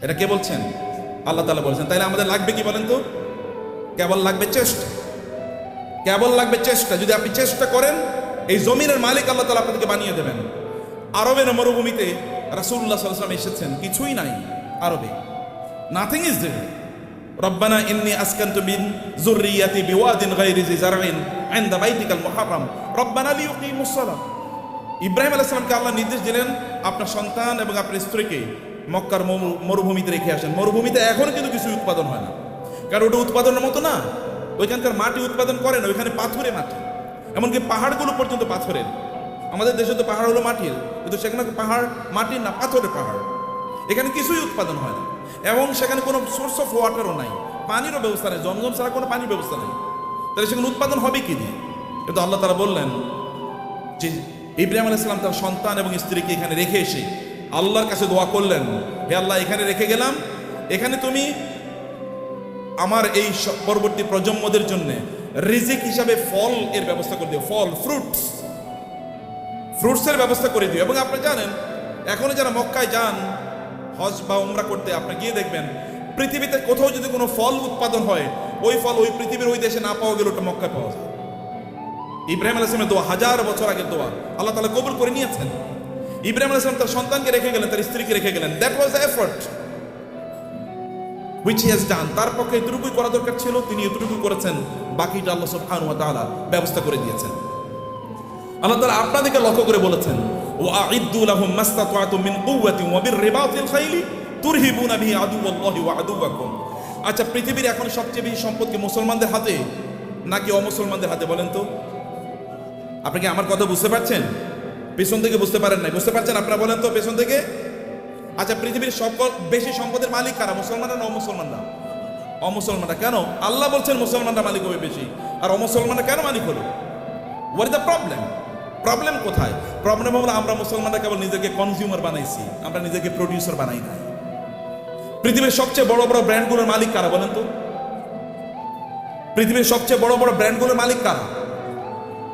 এটা কে বলছেন? আল্লাহ তাআলা বলছেন। তাইলে আমাদের লাগবে কি বলেন তো? কেবল লাগবে চেষ্টা, কেবল লাগবে চেষ্টা। যদি আপনি চেষ্টা করেন, এই জমিনের মালিক আল্লাহ তাআলা আপনাদেরকে বানিয়ে দেবেন। আরবের মরুভূমিতে রাসূলুল্লাহ সাল্লাল্লাহু আলাইহি ওয়াসাল্লাম এসেছেন, কিছুই নাই আরবে, নাথিং ইজ দেয়ার। রব্বানা ইন্নী আসকানতু মিন যুররিয়াতি বিওয়াদিন গায়রি জি জারইন ইনদা বাইতিকাল মুহাররাম রব্বানা লিইয়ুকিমুস সালাহ। ইব্রাহিম আলাইহিস সালামকে আল্লাহ নির্দেশ দিলেন, আপনার সন্তান এবং আপনার স্ত্রীকে মক্কার মরুভূমিতে রেখে আসেন। মরুভূমিতে এখনো কিন্তু কিছু উৎপাদন হয় না, কারণ ওটা উৎপাদনের মতো না। ওইখানকার মাটি উৎপাদন করে না, ওইখানে পাথুরে মাটি, এমনকি পাহাড়গুলো পর্যন্ত পাথরের। আমাদের দেশে তো পাহাড় হলো মাটির, কিন্তু সেখানে পাহাড় মাটির না, পাথরের পাহাড়। এখানে কিছুই উৎপাদন হয় না, এবং সেখানে কোনো সোর্স অফ ওয়াটারও নাই, পানিরও ব্যবস্থা নেই, জমজম ছাড়া কোনো পানির ব্যবস্থা নেই। তাহলে সেখানে উৎপাদন হবে কি দিয়ে? কিন্তু আল্লাহ তাআলা বললেন যে ইব্রাহিম আলাইহিস সালাম তার সন্তান এবং স্ত্রীকে এখানে রেখে এসে আল্লাহর কাছে দোয়া করলেন, হে আল্লাহ, এখানে রেখে গেলাম, এখানে তুমি আমার এই পরবর্তী প্রজন্মদের জন্য রিজিক হিসাবে ফল এর ব্যবস্থা করে দিও, ফল, ফ্রুটসের ব্যবস্থা করে দিও। এবং আপনি জানেন, এখনো যারা মক্কায় যান হজ বা উমরা করতে, আপনি গিয়ে দেখবেন পৃথিবীতে কোথাও যদি কোনো ফল উৎপাদন হয়, ওই ফল ওই পৃথিবীর ওই দেশে না পাওয়া গেলে ওটা মক্কায় পাওয়া যায়। ইব্রাহিম আলাইহিস সালামের দোয়া, 1000 বছর আগের দোয়া, আল্লাহ তাআলা কবুল করে নিয়েছেন। ইব্রাহিম আলাইহিস সালাম তার সন্তানকে রেখে গেলেন, তার স্ত্রীকে রেখে গেলেন। That was the effort which he has done। তার পক্ষে এতটুকুই করা দরকার ছিল, তিনি এতটুকু করেছেন, বাকিটা আল্লাহ সুবহানাহু ওয়া তাআলা ব্যবস্থা করে দিয়েছেন। আল্লাহ তাআলা আপনাদেরকে লক্ষ্য করে বলেছেন, ওয়া'ইদ্দু লাহুম মাসতাতা'তুম মিন কুওয়াতিন ওয়া বিররিবাতিল খাইলি তুরহিবুনা বিহি আদুওয়াল্লাহি ওয়া আদুওয়াকুম। আচ্ছা, পৃথিবীর এখন সবচেয়ে বেশি সম্পদ কি মুসলমানদের হাতে নাকি অমুসলমানদের হাতে বলেন তো? আপনি কি আমার কথা বুঝতে পারছেন? পেছন থেকে বুঝতে পারেন নাই, বুঝতে পারছেন আপনারা বলেন তো পেছন থেকে? আচ্ছা, পৃথিবীর সকল বেশি সম্পদের মালিক কারা, মুসলমানরা না অমুসলমানরা? অমুসলমানরা। কেন? আল্লাহ বলছেন মুসলমানরা মালিক হবে বেশি, আর অমুসলমানরা কেন মালিক হলো? What is the problem? Problem কোথায়? প্রবলেম হলো আমরা মুসলমানরা কেবল নিজেকে কনজিউমার বানাইছি, আমরা নিজেকে প্রডিউসার বানাই নাই। পৃথিবীর সবচেয়ে বড় বড় ব্র্যান্ডগুলোর মালিক কারা বলেন তো? পৃথিবীর সবচেয়ে বড় বড় ব্র্যান্ডগুলোর মালিক কারা?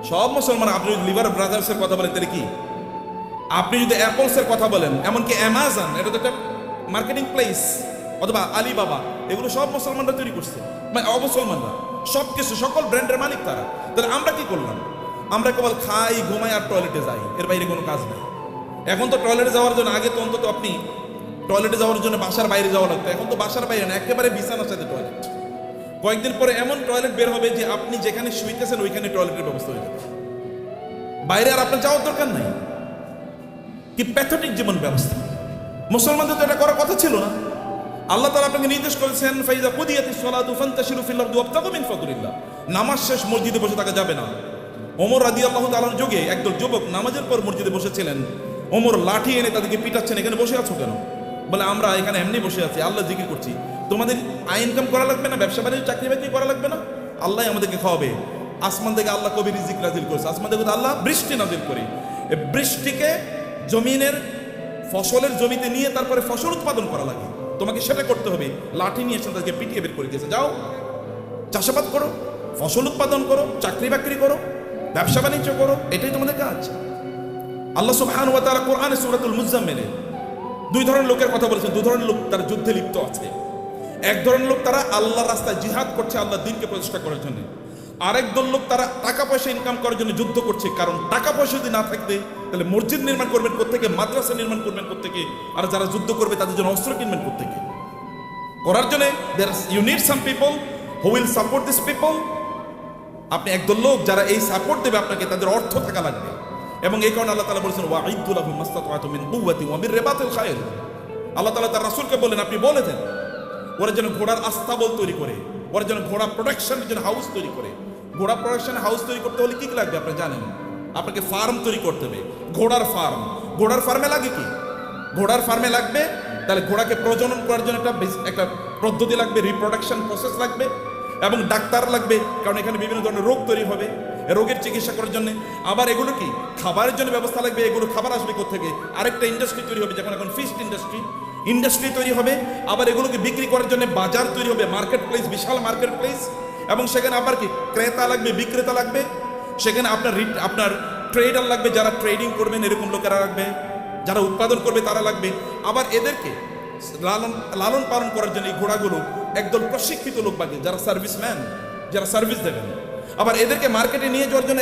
সব মুসলমান। আপনি যদি লিভার ব্রাদার্সের কথা বলেন তাহলে কি? আপনি যদি অ্যাপলসের কথা বলেন, এমনকি অ্যামাজন, এটা তো একটা মার্কেটিং প্লেস, অথবা আলিবাবা, এগুলো সব মুসলমানরা তৈরি করছে, মানে অমুসলমানরা। সব কিছু, সকল ব্র্যান্ডের মালিক তারা। তাহলে আমরা কি করলাম? আমরা কেবল খাই, ঘুমাই আর টয়লেটে যাই, এর বাইরে কোনো কাজ নেই। এখন তো টয়লেটে যাওয়ার জন্য, আগে তো অন্তত আপনি টয়লেটে যাওয়ার জন্য বাসার বাইরে যাওয়া লাগতো, এখন তো বাসার বাইরে না, একেবারে বিছানার সাথে টয়লেট। কয়েকদিন পরে এমন টয়লেট বের হবে যে আপনি যেখানে শুইতেছেন ওইখানে টয়লেটের ব্যবস্থা হয়ে যাবে, বাইরে আর আপনার যাওয়ার দরকার নাই। কি প্যাথেটিক জীবন ব্যবস্থা! মুসলমানদের তো এটা করার কথা ছিল না। আল্লাহ তাআলা আপনাকে নির্দেশ করেছেন, ফাইজা কুদিয়াতিস সালাতু ফান্তাশিরু ফিল আরদি ওয়াবতাগু মিন ফাদলিল্লাহ। নামাজ শেষ মসজিদে বসে থাকা যাবে না। ওমর রাদিয়াল্লাহু তাআলার যুগে একদল যুবক নামাজের পর মসজিদে বসেছিলেন, ওমর লাঠি এনে তাদেরকে পিটাচ্ছেন, এখানে বসে আছো কেন? বলে, আমরা এখানে এমনি বসে আছি, আল্লাহ জিকির করছি। তোমাদের আয় ইনকাম করা লাগবে না, ব্যবসা বাণিজ্য, চাকরি বাকরি করা লাগবে না, আল্লাহ আমাদেরকে খাওয়াবে। আসমান থেকে আল্লাহ কবি রিজিক নাজিল করেছে, আসমান থেকে আল্লাহ বৃষ্টি নাজিল করে, এই বৃষ্টিকে জমিনের ফসলের জমিতে নিয়ে তারপরে ফসল উৎপাদন করা লাগে, তোমাকে সেটা করতে হবে। লাঠি নিয়ে এসে তাদেরকে পিটিয়ে বের করে দিয়েছে, যাও চাষাবাদ করো, ফসল উৎপাদন করো, চাকরি বাকরি করো, ব্যবসা বাণিজ্য করো, এটাই তোমাদের কাজ। আল্লাহ সুবহানাহু ওয়া তাআলা কোরআনে সূরাতুল মুজাম্মিলে দুই ধরনের লোকের কথা বলেছেন। দুই ধরনের লোক তারা যুদ্ধে লিপ্ত আছে। এক ধরনের লোক তারা আল্লাহর রাস্তায় জিহাদ করছে, আল্লাহর দ্বীনকে প্রতিষ্ঠা করার জন্য। আরেক দল লোক তারা টাকা পয়সা ইনকাম করার জন্য যুদ্ধ করছে, কারণ টাকা পয়সা যদি না থাকবে তাহলে মসজিদ নির্মাণ করবেন কোত্থেকে, মাদ্রাসা নির্মাণ করবেন কোত্থেকে, আর যারা যুদ্ধ করবে তাদের জন্য অস্ত্র কিনবেন কোত্থেকে। করার জন্য you need some people who will support this people. আপনি একদল লোক যারা এই সাপোর্ট দেবে আপনাকে, তাদের অর্থ থাকা লাগবে। এবং এই কারণে আল্লাহ তাআলা বলেছেন, ওয়া'ইদ্দু লাহুম মাসতাতা'তুম মিন কুওয়াতিন ওয়া বিররিবাতিল খাইল। আল্লাহ তাআলা তার রাসূলকে বলেন, আপনি বলে দেন ওরা যেন ঘোড়ার আস্তাবল তৈরি করে, ওরা যেন ঘোড়া প্রোডাকশনের জন্য হাউস তৈরি করে। ঘোড়া প্রোডাকশন হাউস তৈরি করতে হলে কি কি লাগবে আপনি জানেন? আপনাকে ফার্ম তৈরি করতে হবে, ঘোড়ার ফার্ম। ঘোড়ার ফার্মে লাগে কি? ঘোড়ার ফার্মে লাগবে, তাহলে ঘোড়াকে প্রজনন করার জন্য একটা পদ্ধতি লাগবে, রিপ্রোডাকশন প্রসেস লাগবে, এবং ডাক্তার লাগবে, কারণ এখানে বিভিন্ন ধরনের রোগ তৈরি হবে, রোগের চিকিৎসা করার জন্য। আবার এগুলো কি খাবারের জন্য ব্যবস্থা লাগবে, এগুলো খাবার আসবে কোত্থেকে? আরেকটা ইন্ডাস্ট্রি তৈরি হবে, যেমন এখন ফিশ ইন্ডাস্ট্রি তৈরি হবে। আবার এগুলোকে বিক্রি করার জন্য বাজার তৈরি হবে, মার্কেট প্লেস, বিশাল মার্কেট প্লেস। এবং সেখানে আবার কি ক্রেতা লাগবে, বিক্রেতা লাগবে, সেখানে আপনার ট্রেডার লাগবে, যারা ট্রেডিং করবেন এরকম লোকেরা লাগবে, যারা উৎপাদন করবে তারা লাগবে। আবার এদেরকে লালন লালন পালন করার জন্য এই ঘোড়াগুলো একদল প্রশিক্ষিত লোক লাগে, যারা সার্ভিসম্যান, যারা সার্ভিস দেবেন। আবার এদেরকে মার্কেটে নিয়ে যাওয়ার জন্য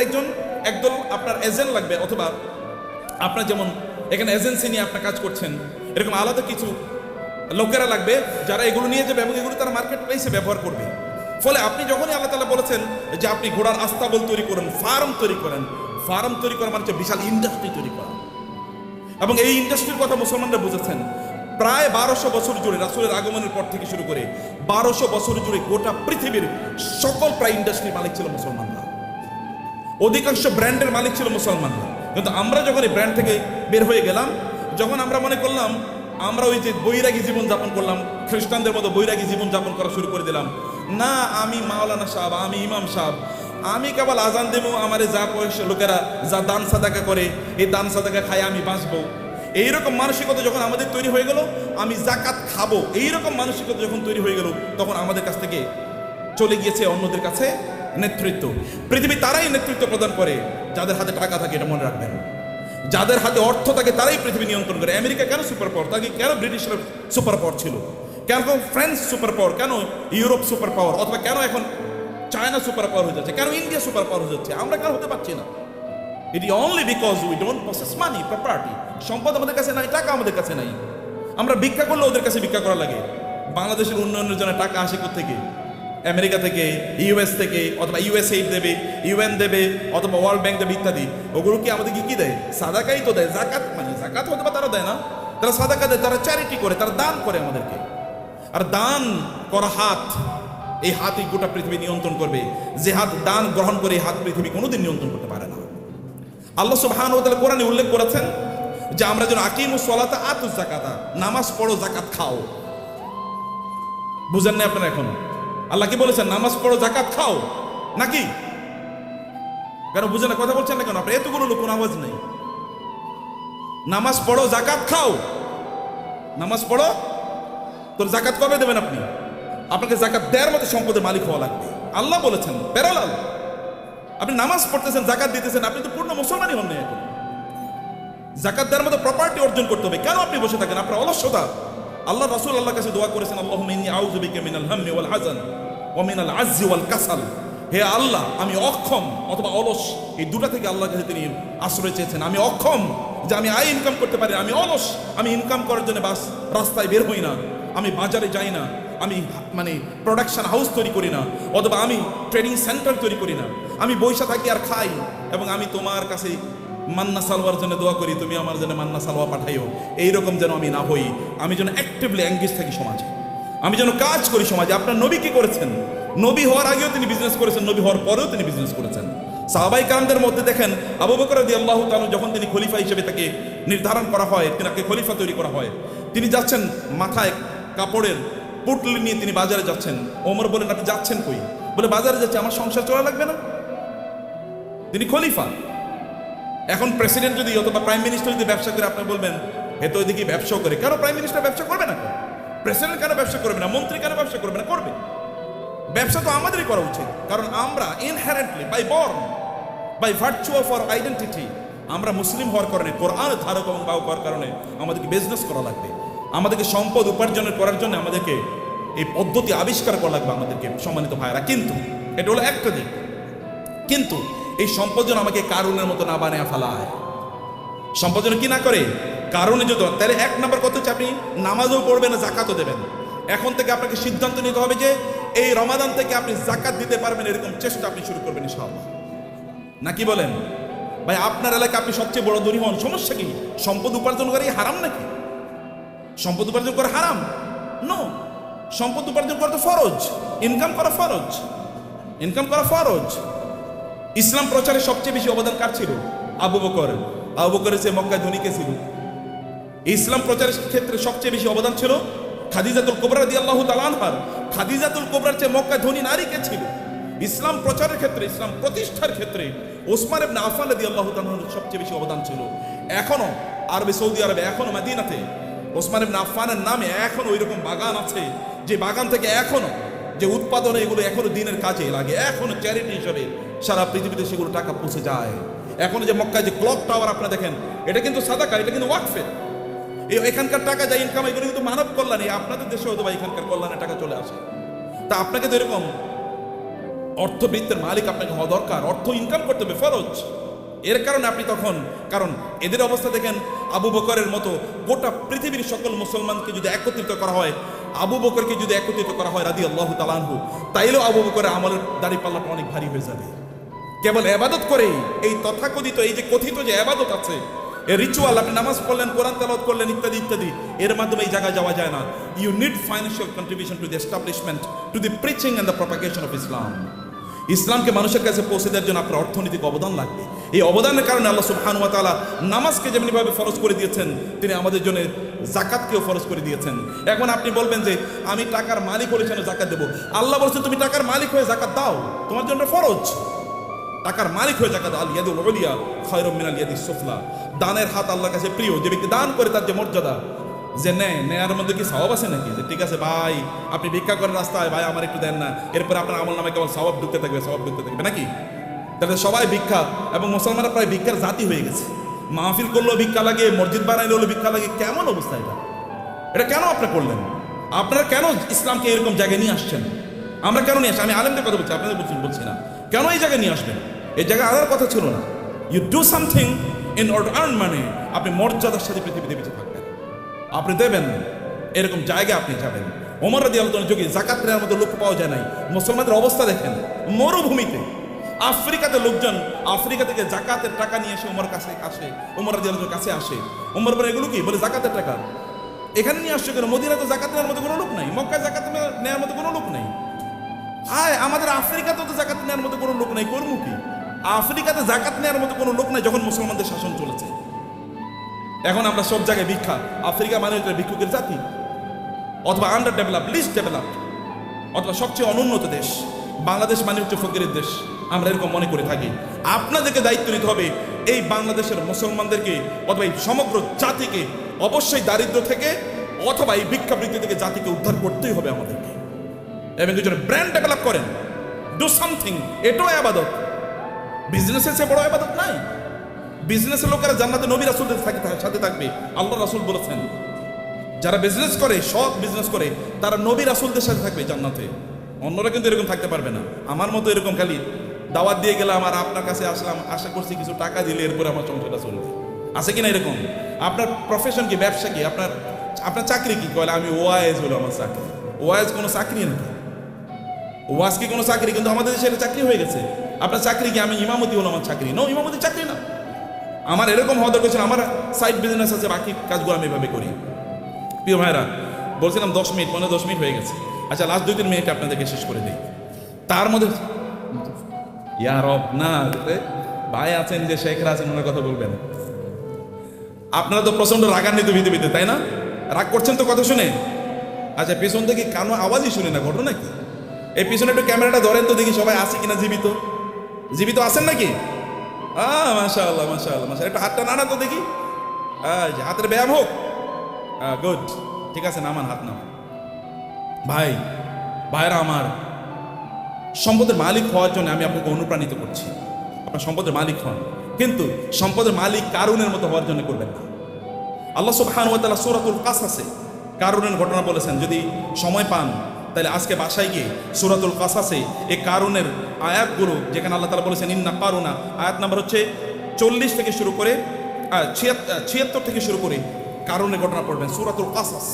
একদল আপনার এজেন্ট লাগবে, অথবা আপনার যেমন এখানে এজেন্সি নিয়ে আপনার কাজ করছেন, এরকম আলাদা কিছু লোকেরা লাগবে যারা এগুলো নিয়ে যাবে এবং এগুলো তারা মার্কেট প্লেসে ব্যবহার করবে। ফলে আপনি যখনই আল্লাহ তাআলা বলেছেন যে আপনি ঘোড়ার আস্তাবল তৈরি করেন, ফার্ম তৈরি করেন, ফার্ম তৈরি করা মানে হচ্ছে বিশাল ইন্ডাস্ট্রি তৈরি করা। এবং এই ইন্ডাস্ট্রির কথা মুসলমানরা বুঝেছেন। প্রায় 1200 বছর জুড়ে রাসূলের আগমনের পর থেকে শুরু করে 1200 বছর জুড়ে গোটা পৃথিবীর সকল প্রায় ইন্ডাস্ট্রির মালিক ছিল মুসলমানরা, অধিকাংশ ব্র্যান্ডের মালিক ছিল মুসলমানরা। কিন্তু আমরা যখন এই ব্র্যান্ড থেকে বের হয়ে গেলাম, যখন আমরা মনে করলাম আমরা ওই যে বৈরাগী জীবন যাপন করলাম, খ্রিস্টানদের মতো বৈরাগী জীবন যাপন করা শুরু করে দিলাম, না আমি মাওলানা সাহেব, আমি ইমাম সাহেব, আমি কেবল আজান দেব, আমার যা পয়সা লোকেরা যা দান সাদাকা করে এই দান সাদাকা খাই আমি বাঁচবো, এইরকম মানসিকতা যখন আমাদের তৈরি হয়ে গেল, আমি জাকাত খাবো, এইরকম মানসিকতা যখন তৈরি হয়ে গেল, তখন আমাদের কাছ থেকে চলে গিয়েছে অন্যদের কাছে নেতৃত্ব। পৃথিবী তারাই নেতৃত্ব প্রদান করে যাদের হাতে টাকা থাকে, এটা মনে রাখবেন। যাদের হাতে অর্থ থাকে তারাই পৃথিবী নিয়ন্ত্রণ করে। আমেরিকা কেন সুপার পাওয়ার? তাকে কেন ব্রিটিশরা সুপার পাওয়ার ছিল? কেন ফ্রান্স সুপার পাওয়ার? কেন ইউরোপ সুপার পাওয়ার? অথবা কেন এখন চায়না সুপার পাওয়ার হয়ে যাচ্ছে? কেন ইন্ডিয়া সুপার পাওয়ার হয়ে যাচ্ছে? আমরা কেন হতে পারছি না? It is only because we don't possess money, property. সম্পদ আমাদের কাছে নাই, টাকা আমাদের কাছে নাই। আমরা ভিক্ষা করলে ওদের কাছে ভিক্ষা করা লাগে। বাংলাদেশের উন্নয়নের জন্য টাকা আসে কোত্থেকে? আমেরিকা থেকে, ইউএস থেকে, অথবা ইউএসএইড দেবে, ইউএন দেবে, অথবা ওয়ার্ল্ড ব্যাংক দেবে ইত্যাদি। ওগুলো কি আমাদেরকে কি দেয়? সাদাকাই তো দেয়। জাকাত মানে জাকাত হতে বা তারা দেয় না, তারা সাদাকা দেয়, তারা চ্যারিটি করে, তারা দান করে আমাদেরকে। আর দান করা হাত, এই হাতই গোটা পৃথিবী নিয়ন্ত্রণ করবে। যে হাত দান গ্রহণ করে, এই হাত পৃথিবী কোনোদিন নিয়ন্ত্রণ করতে পারে না। আল্লাহ সুবহানাহু ওয়া তাআলা কোরআনে উল্লেখ করেছেন যে আমরা যেন আকিমুস সালাতা আতুজ যাকাতা, নামাজ পড়ো জাকাত খাও। বুঝেন না আপনারা এখন? আল্লাহ কি বলেছেন? নামাজ পড়ো জাকাত খাও, নাকি? কেন বুঝেন না? কথা বলছেন না কেন? আপনার এতগুলো লোক কোনো আওয়াজ নেই। নামাজ পড়ো জাকাত খাও, নামাজ পড়ো। তোর জাকাত কবে দেবেন আপনি? আপনাকে জাকাত দেওয়ার মতো সম্পদের মালিক হওয়া লাগবে। আল্লাহ বলেছেন প্যারালাল। আপনি নামাজ পড়তেছেন, জাকাত দিতেছেন, আপনি তো পূর্ণ মুসলমানই হন না এখন। জাকাত দেওয়ার মতো প্রপার্টি অর্জন করতে হবে। কেন আপনি বসে থাকেন? আপনার অলসতা। আল্লাহ রাসূল আল্লাহর কাছে দোয়া করেছেন, আল্লাহুম্মা ইন্নী আউযু বিকা মিনাল হাম্মি ওয়াল হাযান ওয়া মিনাল আজজি ওয়াল কাসাল। হে আল্লাহ, আমি অক্ষম অথবা অলস, এই দুটা থেকে আল্লাহর কাছে তিনি আশ্রয় চেয়েছেন। আমি অক্ষম যে আমি আয় ইনকাম করতে পারি, আমি অলস, আমি ইনকাম করার জন্য বাস রাস্তায় বের হই না, আমি বাজারে যাই না, আমি মানে প্রোডাকশন হাউস তৈরি করি না, অথবা আমি ট্রেনিং সেন্টার তৈরি করি না, আমি বৈশা থাকি আর খাই, এবং আমি তোমার কাছে মান্না সালোয়ার জন্য দোয়া করি, তুমি আমার জন্য মান্না সালোয়া পাঠাইও। এইরকম যেন আমি না হই, আমি যেন অ্যাক্টিভলি এঙ্গেজ থাকি সমাজে, আমি যেন কাজ করি সমাজে। আপনার নবী কি করেছেন? নবী হওয়ার আগেও তিনি বিজনেস করেছেন, নবী হওয়ার পরেও তিনি বিজনেস করেছেন। সাহাবায়ে কেরামদের মধ্যে দেখেন, আবু বকর রাদিয়াল্লাহু তাআলা যখন তিনি খলিফা হিসেবে তাকে নির্ধারণ করা হয়, তাকে খলিফা তৈরি করা হয়, তিনি যাচ্ছেন মাথায় কাপড়ের পুটলি নিয়ে তিনি বাজারে যাচ্ছেন। ওমর বলেন, আপনি যাচ্ছেন কই? বলে, বাজারে যাচ্ছে, আমার সংসার চলা লাগবে না? তিনি খলিফা। এখন প্রেসিডেন্ট যদি অথবা প্রাইম মিনিস্টার যদি ব্যবসা করে, আপনি বলবেন এ তো এদিকে ব্যবসা করে। কেন প্রাইম মিনিস্টার ব্যবসা করবে না? প্রেসিডেন্ট কেন ব্যবসা করবে না? মন্ত্রী কেন ব্যবসা করবে না? করবে। ব্যবসা তো আমাদেরই করা উচিত, কারণ আমরা inherently by born, by virtue of our identity, আমরা মুসলিম হওয়ার কারণে, কোরআন ধারক এবং বাহক হওয়ার কারণে আমাদেরকে বিজনেস করা লাগবে। আমাদেরকে সম্পদ উপার্জনের করার জন্য আমাদেরকে এই পদ্ধতি আবিষ্কার করা লাগবে আমাদেরকে, সম্মানিত ভাইরা। কিন্তু এটা হলো একটা দিক। কিন্তু এই সম্পদ যেন আমাকে কারণের মতো না বানিয়ে ফেলায়। সম্পদ যেন কি না করে কারণে যদি, তাহলে এক নম্বর কথা হচ্ছে আপনি নামাজও পড়বেন না, জাকাতও দেবেন। এখন থেকে আপনাকে সিদ্ধান্ত নিতে হবে যে এই রমাদান থেকে আপনি জাকাত দিতে পারবেন, এরকম চেষ্টা আপনি শুরু করবেন ইনশাআল্লাহ। নাকি বলেন? ভাই আপনার এলাকায় আপনি সবচেয়ে বড় ধনী হন, সমস্যা কি? সম্পদ উপার্জন করে হারাম নাকি? সম্পদ উপার্জন করা হারাম? নো, সম্পদ উপার্জন করা তো ফরজ, ইনকাম করা ফরজ, ইনকাম করা ফরজ। ইসলাম প্রচারে সবচেয়ে বেশি অবদান কার ছিল? আবু বকর। আবু বকরের চেয়ে মক্কায় ধনী কে ছিল? ইসলাম প্রচারের ক্ষেত্রে সবচেয়ে বেশি অবদান ছিল খাদিজাতুল কুবরা রাদিয়াল্লাহু তাআলা আনহার। খাদিজাতুল কুবরার চেয়ে মক্কায় ধনী নারী কে ছিল? ইসলাম প্রচারের ক্ষেত্রে, ইসলাম প্রতিষ্ঠার ক্ষেত্রে ওসমান ইবনে আফফান রাদিয়াল্লাহু তাআলার সবচেয়ে বেশি অবদান ছিল। এখনো আরবে, সৌদি আরবে, এখনো মদিনাতে ওসমান ইবনে আফফানের নামে এখনো ওইরকম বাগান আছে, যে বাগান থেকে এখনো যে উৎপাদন, এগুলো এখনো দিনের কাজে লাগে, এখনো চ্যারিটি হিসাবে সারা পৃথিবীতে সেগুলো টাকা পৌঁছে যায়। এখন যে মক্কায় যে ক্লক টাওয়ার আপনারা দেখেন, এটা কিন্তু সাদাকা, এটা কিন্তু ওয়াকফের। এখানকার টাকা যা ইনকাম, এগুলো কিন্তু মানব কল্যাণে, আপনাদের দেশে হয়তো বা এখানকার কল্যাণে টাকা চলে আসে। তা আপনাকে তো এরকম অর্থবৃত্তের মালিক আপনাকে হওয়া দরকার, অর্থ ইনকাম করতে হবে, ফরজ। এর কারণে আপনি তখন, কারণ এদের অবস্থা দেখেন, আবু বকরের মতো গোটা পৃথিবীর সকল মুসলমানকে যদি একত্রিত করা হয়, আবু বকরকে যদি একত্রিত করা হয় রাদিয়াল্লাহু তাআলা আনহু, তাইলেও আবু বকরের আমলের দাড়িপাল্লাটা অনেক ভারী হয়ে যাবে। কেবল ইবাদত করেই, এই তথাকথিত এই যে কথিত যে ইবাদত আছে, এই রিচুয়াল, আপনি নামাজ পড়লেন, কোরআন তেলাওয়াত করলেন, ইত্যাদি ইত্যাদি, এর মাধ্যমে এই জায়গায় যাওয়া যায় না। You need financial contribution to the establishment, to the preaching and the propagation of Islam. ইসলামকে মানুষের কাছে পৌঁছে দেওয়ার জন্য আপনার অর্থনৈতিক অবদান লাগবে। এই অবদানের কারণে আল্লাহ সুবহানাহু ওয়া তাআলা নামাজকে যেমনিভাবে ফরজ করে দিয়েছেন, তিনি আমাদের জন্য যাকাতকেও ফরজ করে দিয়েছেন। এখন আপনি বলবেন যে আমি টাকার মালিক হলে কেন যাকাত দেবো? আল্লাহ বলছেন তুমি টাকার মালিক হয়ে যাকাত দাও, তোমার জন্য ফরজ। টাকার মালিক হয়ে যাকাত, আল ইয়াদুল উলিয়া খায়রুম মিনাল ইয়াদিস সুফলা। দানের হাত আল্লাহর কাছে প্রিয়। যে ব্যক্তি দান করে তার যে মর্যাদা, যে নেয়ার মধ্যে কি সওয়াব আছে নাকি? যে ঠিক আছে ভাই, আপনি ভিক্ষা করেন রাস্তায়, ভাই আমার একটু দেন না, এরপর আপনার আমল নামে কেবল সওয়াব ঢুকতে থাকবে, সওয়াব ঢুকতে থাকবে নাকি? তাহলে সবাই ভিক্ষা, এবং মুসলমানরা প্রায় ভিক্ষার জাতি হয়ে গেছে। মাহফিল করলেও ভিক্ষা লাগে, মসজিদ বানাইলেও ভিক্ষা লাগে। কেমন অবস্থা এটা? এটা কেন আপনি করলেন? আপনারা কেন ইসলামকে এরকম জায়গায় নিয়ে আসছেন? আমরা কেন নিয়ে আসছি? আমি আলেমদের কথা বলছি, আপনাদের বলছি না। কেন এই জায়গায় নিয়ে আসবেন? এই জায়গায় আনার কথা ছিল না। You do something in order earn money. আপনি মর্যাদার সাথে পৃথিবীতে বেঁচে থাকবেন, আপনি দেবেন, এরকম জায়গায় আপনি যাবেন। ওমর রাদিয়াল্লাহু আনহু যুগে যাকাত নেওয়ার মতো লোক পাওয়া যায় নাই। মুসলমানদের অবস্থা দেখেন, মরুভূমিতে, আফ্রিকাতে লোকজন আফ্রিকা থেকে যাকাতের টাকা নিয়ে এসে ওমর কাছে আসে, ওমর রাদিয়াল্লাহু আনহুর কাছে আসে। ওমর বলে এগুলো কি? বলে যাকাতের টাকা। এখানে নিয়ে আসছে কেন? মদিনায় তো যাকাত নেওয়ার মতো কোনো লোক নাই, মক্কায় যাকাত নেওয়ার মতো কোনো লোক নাই। আমাদের আফ্রিকাতে তো যাকাত নেওয়ার মতো কোনো লোক নাই, করবো কি? আফ্রিকাতে যাকাত নেওয়ার মতো কোনো লোক নাই যখন মুসলমানদের শাসন চলেছে। এখন আমরা সব জায়গায় ভিক্ষা। আফ্রিকা মানে হচ্ছে ভিক্ষুকের জাতি, অথবা আন্ডার ডেভেলপ, লিস্ট ডেভেলপড, অথবা সবচেয়ে অনুন্নত দেশ। বাংলাদেশ মানে হচ্ছে ফকিরের দেশ, আমরা এরকম মনে করে থাকি। আপনাদেরকে দায়িত্ব নিতে হবে এই বাংলাদেশের মুসলমানদেরকে, অথবা এই সমগ্র জাতিকে অবশ্যই দারিদ্র থেকে অথবা এই ভিক্ষাবৃত্তি থেকে জাতিকে উদ্ধার করতেই হবে আমাদেরকে। এবং দুজনে ব্র্যান্ড ডেভেলপ করেন, ডু সামথিং। এটাও ইবাদত। বিজনেসের চেয়ে বড় ইবাদত নাই। বিজনেসের লোকেরা জান্নাতে নবী রাসূলদের সাথে থাকবে, আল্লাহ রাসূল বলেছেন। যারা বিজনেস করে, সৎ বিজনেস করে, তারা নবী রাসূলদের সাথে থাকবে জান্নাতে। অন্যরা কিন্তু এরকম থাকতে পারবে না। আমার মতো এরকম খালি দাওয়াত দিয়ে গেলাম আর আপনার কাছে আসলাম, আশা করছি কিছু টাকা দিলে এরপরে আমার সংসারটা চলবে, আছে কিনা এরকম? আপনার প্রফেশন কি? ব্যবসা কি? আপনার চাকরি কি? কয়লা আমি ওয়াইজ হলো আমার চাকরি। ওয়াইজ কোনো চাকরি নাকি? ওয়াজ কি কোনো চাকরি? কিন্তু আমাদের দেশে এটা চাকরি হয়ে গেছে। আপনার চাকরি কি? আমি ইমামতি হলো আমার চাকরি? নো, ইমামতি চাকরি না। আমার এরকম হওয়া দরকার ছিল, আমার সাইড বিজনেস আছে, বাকি কাজগুলো আমি এভাবে করি। প্রিয় ভাইরা, বলছিলাম 10 মিনিট, 10 মিনিট হয়ে গেছে। আচ্ছা, লাস্ট 2-3 মিনিট আপনাদেরকে শেষ করে দিই। তার মধ্যে না ভাই আছেন, যে শেখরা আছেন, ওনার কথা বলবেন। আপনারা তো প্রচন্ড রাগান্বিত পৃথিবীতে, তাই না? রাগ করছেন তো কথা শুনে। আচ্ছা, পেছন থেকে কানো আওয়াজই শুনি না, ঘটনা কি? এই পিছনে একটু ক্যামেরাটা ধরেন তো দেখি সবাই আছে কিনা, জীবিত জীবিত আছেন নাকি? মাশাআল্লাহ মাশাআল্লাহ মাশাআল্লাহ। একটু হাতটা নাড়া তো দেখি, হাতের ব্যায়াম হোক। গুড, ঠিক আছে, নামান, হাত নামান। ভাইরা আমার, সম্পদের মালিক হওয়ার জন্য আমি আপনাকে অনুপ্রাণিত করছি। আপনার সম্পদের মালিক হন, কিন্তু সম্পদের মালিক কারুনের মতো হওয়ার জন্য করবেন না। আল্লাহ সুবহানাহু ওয়া তাআলা সূরাতুল কাসাসে কারুনের ঘটনা বলেছেন। যদি সময় পান তাহলে আজকে বাসায় গিয়ে সূরাতুল কাসাসে এই কারুনের আয়াতগুলো, যেখানে আল্লাহ তাআলা বলেছেন ইন্না কারুনা, আয়াত নাম্বার হচ্ছে 40 থেকে শুরু করে 76 থেকে শুরু করে কারুনের ঘটনা পড়বেন। সূরাতুল কাসাস।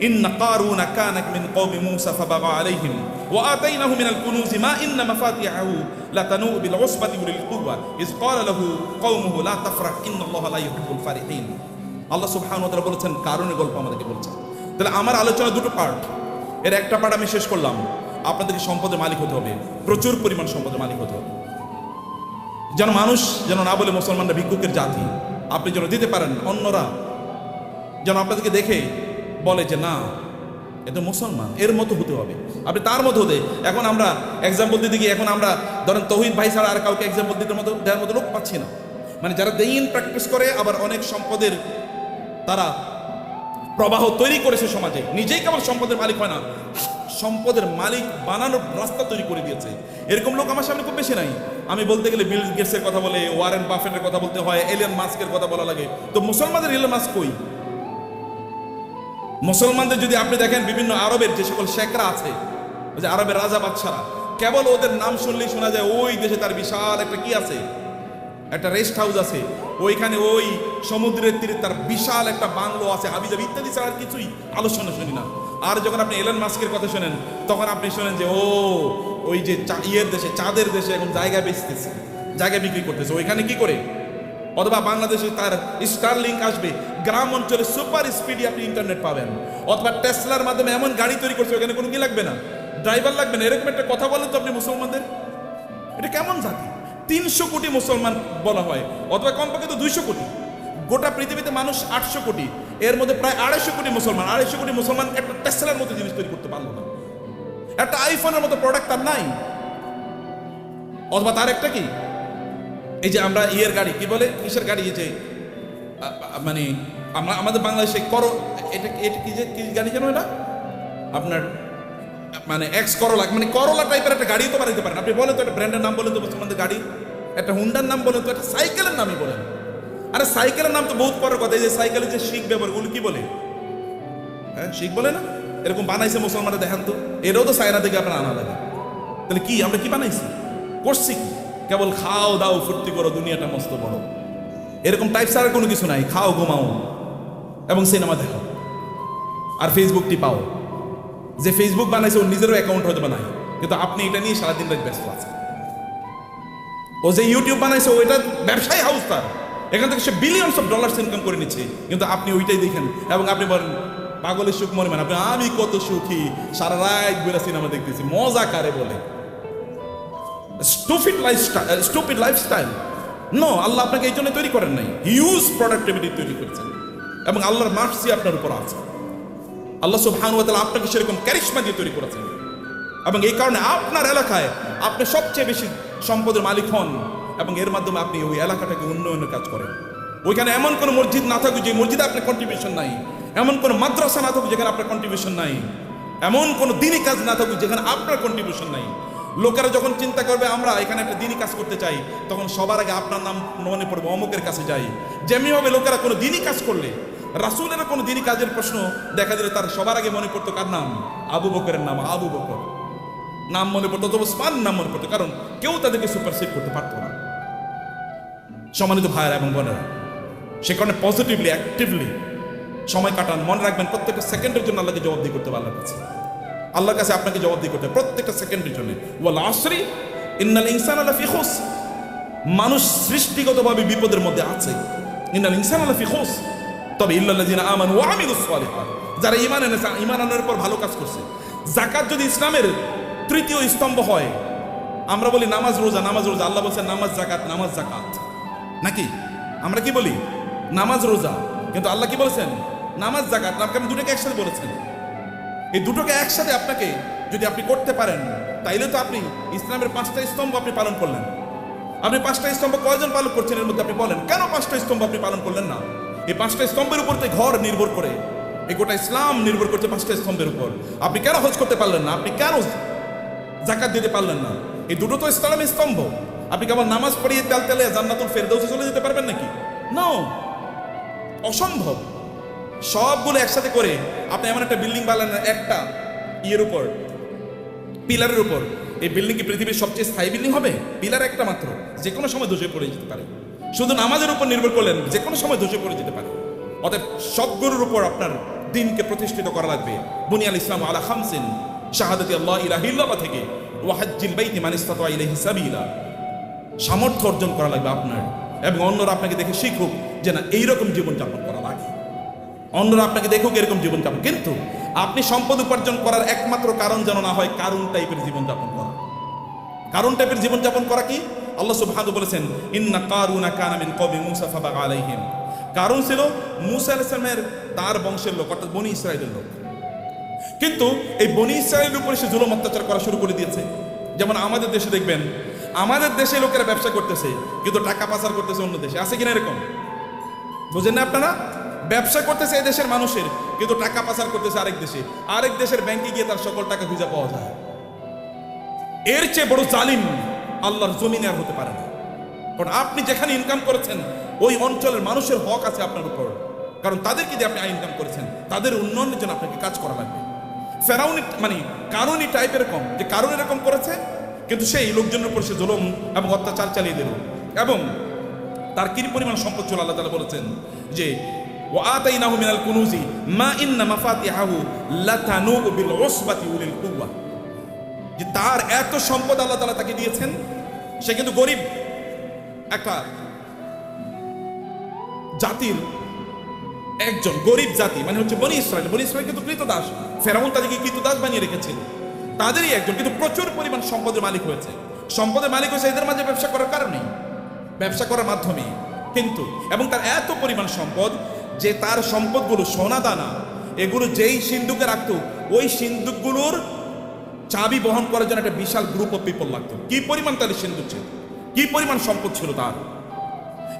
ইন্না কারুনা কানা মিন কওমি মূসা ফাবাগা আলাইহিম ওয়া আতাইনাহু মিনাল কুনুজি মা ইন্না মাফাতিহাহু লাতানু বিল উসবাতি উলিল কুওয়া ইয ক্বালা লাহু কওমুহু লা তাফরাহ ইন্নাল্লাহা লা ইউহিব্বুল ফারিহিন। আল্লাহ সুবহানাহু ওয়া তাআলা বলেছেন, কারুনের গল্প আমাদেরকে বলছেন। তাহলে আমার আলোচনা দুটো পার্ট, এর একটা পার্ট আমি শেষ করলাম। আপনাদেরকে সম্পদের মালিক হতে হবে, প্রচুর পরিমাণ সম্পদের মালিক হতে হবে, যেন মানুষ যেন না বলে মুসলমানরা ভিক্ষুকের জাতি। আপনি যেন দিতে পারেন, অন্যরা যেন আপনাদেরকে দেখে বলে যে না, এ তো মুসলমান, এর মতো হতে হবে, আপনি তার মতো হতে। এখন আমরা এক্সাম্পল দিতে গিয়ে এখন আমরা ধরেন তৌহিদ ভাই ছাড়া আর কাউকে এক্সাম্পল দেওয়ার মতো লোক পাচ্ছি না। মানে যারা দিন প্র্যাকটিস করে, আবার অনেক সম্পদের তারা প্রবাহ তৈরি করেছে সমাজে, নিজেই কেবল সম্পদের মালিক হয় না, সম্পদের মালিক বানানোর রাস্তা তৈরি করে দিয়েছে। এরকম লোক আমার সামনে খুব বেশি নাই। আমি বলতে গেলে বিল গেটসের কথা বলে, ওয়ারেন বাফেটের কথা বলতে হয়, এলিয়ন মাস্কের কথা বলা লাগে। তো মুসলমানদের এলিয়ন মাস্ক কই? মুসলমানদের যদি আপনি দেখেন বিভিন্ন আরবের যে সকল শেখরা আছে, যে আরবের রাজা বাদশারা, কেবল ওদের নাম শুনলেই শোনা যায় ওই দেশে তার বিশাল একটা কি আছে, একটা রেস্ট হাউস আছে, ওইখানে ওই সমুদ্রের তীরে তার বিশাল একটা বাংলো আছে, হাবিজাবি ইত্যাদি ছাড়া আর কিছুই আলোচনা শুনি না। আর যখন আপনি এলন মাস্কের কথা শোনেন, তখন আপনি শোনেন যে ও ওই যে ইয়ের দেশে, চাঁদের দেশে এখন জায়গা বেচতেছে, জায়গা বিক্রি করতেছে, ওইখানে কি করে। অথবা বাংলাদেশে তার স্টারলিংক আসবে, গ্রাম অঞ্চলে সুপার স্পিডে আপনি ইন্টারনেট পাবেন। অথবা টেসলার মাধ্যমে এমন গাড়ি তৈরি করছে, ওখানে কোনো কি লাগবে না, ড্রাইভার লাগবে না। এরকম একটা কথা বলেন তো আপনি মুসলমানদের, এটা কেমন জাতি? 300 কোটি মুসলমান বলা হয়, অথবা কমপক্ষে তো 200 কোটি। গোটা পৃথিবীতে মানুষ 800 কোটি, এর মধ্যে প্রায় 250 কোটি মুসলমান। 250 কোটি মুসলমান একটা টেসলার মতো জিনিস তৈরি করতে পারলো না, একটা আইফোনের মতো প্রোডাক্ট তার নাই। অথবা তার একটা কি, এই যে আমরা ইয়ের গাড়ি কি বলে, কিসের গাড়ি, এই যে মানে আমরা আমাদের বাংলাদেশে এটা এটা কি যে কি গাড়ি জানো, এটা আপনার মানে এক্স করোলা, মানে করোলা টাইপের একটা গাড়ি তো বানাইতে পারেন আপনি। বলেন তো একটা ব্র্যান্ডের নাম বলেন তো মুসলমানদের গাড়ি, একটা হুন্ডার নাম বলেন তো, একটা সাইকেলের নামই বলেন। আরে সাইকেলের নাম তো বহুত পরের কথা। এই যে সাইকেলের যে শিখ ব্যবহার, ওগুলো কি বলে, হ্যাঁ শিখ বলে না? এরকম বানাইছে মুসলমানরা, দেখেন তো, এরাও তো চায়না থেকে আপনার আনা লাগে। তাহলে কি আমরা কি বানাইছি, করছি কি? কেবল খাও দাও ফুর্তি করো, দুনিয়াটা মস্ত বড়, এরকম টাইপ ছাড়া কোনো কিছু নাই। খাও ঘুমাও এবং সিনেমা দেখো আর ফেসবুকটি পাও। যে ফেসবুক বানাইছে ওর নিজেরও অ্যাকাউন্ট হয়তো বা নাই, কিন্তু আপনি এটা নিয়ে সারাদিন রাত ব্যস্ত আছেন। ও যে ইউটিউব বানাইছে ওইটা ব্যবসায়ী হাউস তার, এখান থেকে সে বিলিয়নস অফ ডলার্স ইনকাম করে নিচ্ছে, কিন্তু আপনি ওইটাই দেখেন এবং আপনি বলেন পাগলের সুখ মনে, মানে আপনি আমি কত সুখী, সারা রাত বেলা সিনেমা দেখতেছি, মজা কারে বলে। Stupid lifestyle. নো, আল্লাহ আপনাকে এই জন্য তৈরি করেন নাই, হিউজ প্রোডাক্টিভিটি তৈরি করেছেন এবং আল্লাহর মার্সি আপনার উপর আছে। আল্লাহ সুবহানাহু ওয়া তাআলা আপনাকে সেরকম ক্যারিশমা দিয়ে তৈরি করেছেন এবং এই কারণে আপনার এলাকায় আপনি সবচেয়ে বেশি সম্পদের মালিক হন এবং এর মাধ্যমে আপনি ওই এলাকাটাকে উন্নয়নের কাজ করেন। ওইখানে এমন কোনো মসজিদ না থাকুক যে মসজিদে আপনার কন্ট্রিবিউশন নাই, এমন কোনো মাদ্রাসা না থাকুক যেখানে আপনার কন্ট্রিবিউশন নাই, এমন কোনো দিনই কাজ না থাকুক যেখানে আপনার কন্ট্রিবিউশন নাই। লোকেরা যখন চিন্তা করবে আমরা এখানে একটা দিনই কাজ করতে চাই, তখন সবার আগে আপনার নাম মনে পড়বে, অমুকের কাছে যাই। যেমনি হবে লোকেরা কোনো দিনই কাজ করলে, রাসূলের কোনো দিনই কাজের প্রশ্ন দেখা দিলে তার সবার আগে মনে পড়তো কার নাম, আবু বকরের নাম, আবু বকর নাম মনে পড়তো, তবু ওসমান নাম মনে পড়তো, কারণ কেউ তাদেরকে সুপারসিড করতে পারতো না। সম্মানিত ভাইয়েরা এবং বোনেরা, সে কারণে পজিটিভলি অ্যাক্টিভলি সময় কাটান। মনে রাখবেন প্রত্যেকটা সেকেন্ডের জন্য আল্লাহকে জবাবদিহি করতে হবে, আল্লাহর কাছে আপনাকে জবাবদিহি করতে হবে প্রত্যেকটা সেকেন্ডের জন্য। ওয়াল আসরি ইন্নাল ইনসানা লাফি খুস, মানুষ সৃষ্টিগতভাবে বিপদের মধ্যে আছে। ইন্নাল ইনসানা লাফি খুস, তবে ইল্লাল্লাযিনা আমানু ওয়া আমিলুস সালিহাত, যারা ঈমান এনেছে, ঈমান আনার পর ভালো কাজ করছে। যাকাত যদি ইসলামের তৃতীয় স্তম্ভ হয়, আমরা বলি নামাজ রোজা, নামাজ রোজা, আল্লাহ বলছেন নামাজ জাকাত, নামাজ জাকাত, নাকি আমরা কি বলি নামাজ রোজা, কিন্তু আল্লাহ কি বলেছেন নামাজ জাকাত। আপনি দুটোকে একসাথে বলেছেন। এই দুটোকে একসাথে আপনাকে যদি আপনি করতে পারেন, তাইলে তো আপনি ইসলামের 5টা স্তম্ভ আপনি পালন করলেন। আপনি 5টা স্তম্ভ কয়জন পালন করছেন এর মধ্যে আপনি বলেন, কেন 5টা স্তম্ভ আপনি পালন করলেন না? এই 5টা স্তম্ভের উপর তো ঘর নির্ভর করে, এই গোটা ইসলাম নির্ভর করছে 5টা স্তম্ভের উপর। আপনি কেন হজ করতে পারলেন না? আপনি কেন জাকাত দিতে পারলেন না? এই দুটো তো ইসলামের স্তম্ভ। আপনি কেবল নামাজ পড়িয়ে তেল তেলে জান্নাতুল ফেরদাউসে চলে যেতে পারবেন নাকি? নো, অসম্ভব। সবগুলো একসাথে করে আপনি এমন একটা বিল্ডিং বানালেন একটা ইয়ের উপর, পিলারের উপর। এই বিল্ডিং কি পৃথিবীর সবচেয়ে স্থায়ী বিল্ডিং হবে? পিলার একটা মাত্র, যে কোনো সময় ধসে পড়ে যেতে পারে। শুধু নামাজের উপর নির্ভর করলেন, যে কোনো সময় ধসে পড়ে যেতে পারে। অতএব সবগুলোর উপর আপনার দিনকে প্রতিষ্ঠিত করা লাগবে। বুনিয়াল ইসলাম আলা খামসিন, শাহাদাতি আল্লাহ ইলাহা ইল্লাল্লাহ থেকে ওয়া হাজ্জিল বাইতি মান ইসতাতা ইলাইহি সাবিলা, সামর্থ্য অর্জন করা লাগবে আপনার, এবং অন্যরা আপনাকে দেখে শিখুক যে না এইরকম জীবনযাপন করা লাগে। অন্যরা আপনাকে দেখুক এরকম জীবনযাপন। কিন্তু আপনি সম্পদ উপার্জন করার একমাত্র কারণ যেন না হয় কারুন টাইপের জীবনযাপন করা। কারুন টাইপের জীবনযাপন করা কি? আল্লাহ সুবহানাহু বলেছেন ইন্না কারুনা কানা মিন কওমি মূসা ফাবাগা আলাইহিম। কারুন ছিল মূসা আলাইহিস সালামের তার বংশের লোক, অর্থাৎ বনি ইসরাইলের লোক। কিন্তু এই বনি ইসরাইলের উপরে সে জুলুম অত্যাচার করা শুরু করে দিয়েছে। যেমন আমাদের দেশে দেখবেন, আমাদের দেশে লোকেরা ব্যবসা করতেছে কিন্তু টাকা পাচার করতেছে অন্য দেশে। আছে কিনা এরকম? বুঝেন না আপনারা? ব্যবসা করতেছে এই দেশের মানুষের, কিন্তু টাকা পাচার করতেছে আরেক দেশে। আরেক দেশের ব্যাংকে গিয়ে তার সকল টাকা খুঁজে পাওয়া যায়। এর চেয়ে বড় জালিম আল্লাহর জমিনে আর হতে পারে না। কারণ আপনি যেখানে ইনকাম করেছেন ওই অঞ্চলের মানুষের হক আছে আপনার উপর, কারণ তাদেরকে দিয়ে আপনি ইনকাম করেছেন, তাদের উন্নয়নের জন্য আপনাকে কাজ করা লাগবে। ফেরাউনি মানে কারণই টাইপ এরকম যে কারণ এরকম করেছে, কিন্তু সেই লোকজনের উপর সে জুলুম এবং অত্যাচার চালিয়ে দিল। এবং তার কি পরিমাণ সম্পদ ছিল, আল্লাহ তাআলা বলেছেন যে ওয়াতাইনাহু মিনাল কুনুজি মা ইন্না মাফাতিহাহু লাতানু বিল উসবাতি উলিল কুওয়া, যে তার এত সম্পদ আল্লাহ তাআলা তাকে দিয়েছেন, সে কিন্তু গরিব একটা জাতির একজন, গরিব জাতি মানে হচ্ছে বনি ইসরাইল। বনি ইসরাইল কিন্তু কৃতদাস, ফেরাউন তাদেরকে কৃতদাস বানিয়ে রেখেছিল, তাদেরই একজন, কিন্তু প্রচুর পরিমাণ সম্পদের মালিক হয়েছে। সম্পদের মালিক হয়েছে এদের মাঝে ব্যবসা করার কারণে, ব্যবসা করার মাধ্যমে কিন্তু। এবং তার এত পরিমাণ সম্পদ যে তার সম্পদগুলো সোনা দানা এগুলো যেই সিন্ধুকে রাখতো, ওই সিন্ধুকগুলোর চাবি বহন করার জন্য একটা বিশাল গ্রুপ অফ পিপল লাগতো। কি পরিমাণ তার সিন্ধুক ছিল, কি পরিমাণ সম্পদ ছিল তার।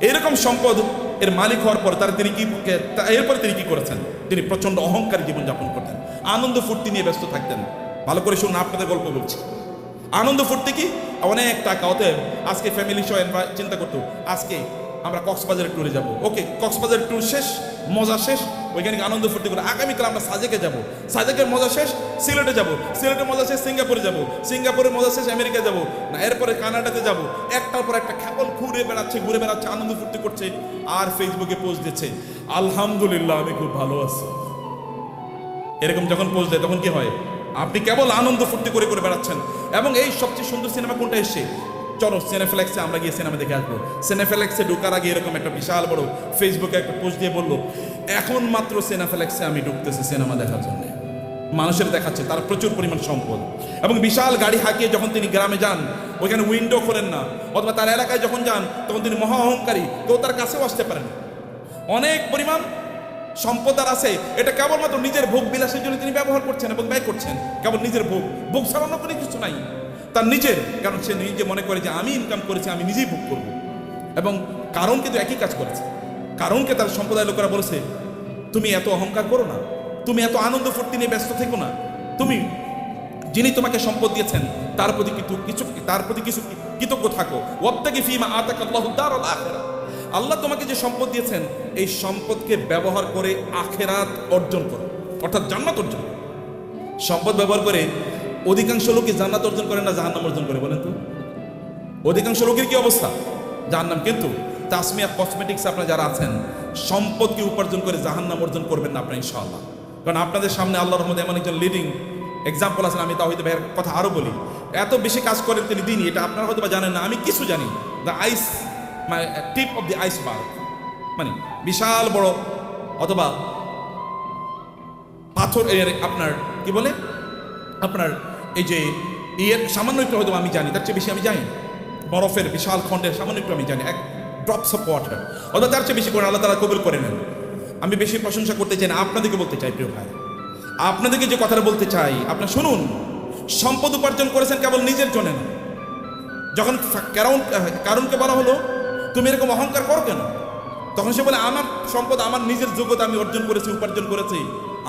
এরকম সম্পদ এর মালিক হওয়ার পর এরপরে তিনি কি করেছেন, তিনি প্রচন্ড অহংকারী জীবনযাপন করতেন, আনন্দ ফুর্তি নিয়ে ব্যস্ত থাকতেন। ভালো করে শুনুন, আপনাদের গল্প বলছি। আনন্দ ফুর্তি কি, অনেক টাকা। অতএব আজকে ফ্যামিলি সহ চিন্তা করতো আজকে আমরা কক্সবাজারের ট্যুরে যাব। ওকে, কক্সবাজারের ট্যুর শেষ, মজা শেষ, ওইখানে আনন্দ ফুর্তি করে আগামীকাল আমরা সাজেকে যাব, সাজেকের মজা শেষ সিলেটে যাব, সিলেটের মজা শেষ সিঙ্গাপুরে যাব, সিঙ্গাপুরের মজা শেষ আমেরিকা যাব, না এরপরে কানাডাতে যাব। একটার পর একটা খেপল ঘুরে বেড়াচ্ছে, আনন্দ ফুর্তি করছে, আর ফেসবুকে পোস্ট দিচ্ছে আলহামদুলিল্লাহ আমি খুব ভালো আছি। এরকম যখন পোস্ট দেয় তখন কি হয়, আপনি কেবল আনন্দ ফুর্তি করে বেড়াচ্ছেন। এবং এই সবচেয়ে সুন্দর সিনেমা কোনটা এসছে, চলো সিনেফ্লেক্সে আমরা গিয়ে সিনেমা দেখে আসবো। সিনেফ্লেক্সে ঢোকার আগে এরকম একটা বিশাল বড় ফেসবুকে একটা পোস্ট দিয়ে বললো এখন মাত্র সিনেফ্লেক্সে আমি ঢুকতেছি সিনেমা দেখার জন্য। মানুষের দেখাচ্ছে তার প্রচুর পরিমাণ সম্পদ এবং বিশাল গাড়ি হাঁকিয়ে যখন তিনি গ্রামে যান, ওইখানে উইন্ডো খোলেন না, অথবা তার এলাকায় যখন যান তখন তিনি মহা অহংকারী, কেউ তার কাছেও আসতে পারেন। অনেক পরিমাণ সম্পদ আর আছে, এটা কেবলমাত্র নিজের ভোগ বিলাসের জন্য তিনি ব্যবহার করছেন এবং ব্যয় করছেন। কেবল নিজের ভোগ ছাড়া কোনো কিছু নাই তার নিজের, কারণ সে নিজে মনে করে যে আমি ইনকাম করেছি, আমি নিজেই ভোগ করব। এবং কারণ কিন্তু একই কাজ করেছে। কারণকে তার সম্প্রদায়ের লোকেরা বলেছে তুমি এত অহংকার করো না, তুমি এত আনন্দ ফুর্তি নিয়ে ব্যস্ত থেকো না, তুমি যিনি তোমাকে সম্পদ দিয়েছেন তার প্রতি কিছু কৃতজ্ঞ থাকো। ওয়াবতাগি ফীমা আতাকাল্লাহু দারুল আখিরাহ, আল্লাহ তোমাকে যে সম্পদ দিয়েছেন এই সম্পদকে ব্যবহার করে আখিরাত অর্জন করো, অর্থাৎ জান্নাত অর্জন। সম্পদ ব্যবহার করে অধিকাংশ লোকই জান্নাত অর্জন করে না, জাহান্নাম অর্জন করে। বলেন তো অধিকাংশ লোকের কি অবস্থা, জাহান্নাম। কিন্তু তাসমিয়া কসমেটিক্স আপনারা যারা আছেন, সম্পদকে উপার্জন করে জাহান্নাম অর্জন করবেন না আপনারা ইনশাআল্লাহ। কারণ আপনাদের সামনে আল্লাহর রহমতে এমন একজন লিডিং এক্সাম্পল আছেন। আমি তাওহীদ ভাইয়ের কথা আরো বলি, এত বেশি কাজ করেন তিনি দিনই, এটা আপনারা হয়তো বা জানেন না, আমি কিছু জানি। দ্য আইস মানে টিপ অফ দি আইসবার্গ, মানে বিশাল বড় অথবা পাথর আপনার কি বলে আপনার এই যে সামান্য একটু হয়তো আমি জানি, তার চেয়ে বেশি আমি জানি। বরফের বিশাল খণ্ডের সামান্য একটু আমি জানি, এক ড্রপস অফ ওয়াটার, অথবা তার চেয়ে বেশি করে আল্লাহ তাআলা কবুল করে নেন। আমি বেশি প্রশংসা করতে চাই না, আপনাদেরকে বলতে চাই প্রিয় ভাই, আপনাদেরকে যে কথাটা বলতে চাই আপনার শুনুন। সম্পদ উপার্জন করেছেন কেবল নিজের জন্য না। যখন কারণকে বলা হলো তুমি এরকম অহংকার করো কেন, তখন সে বলে আমার সম্পদ আমার নিজের যোগ্যতা আমি অর্জন করেছি, উপার্জন করেছি,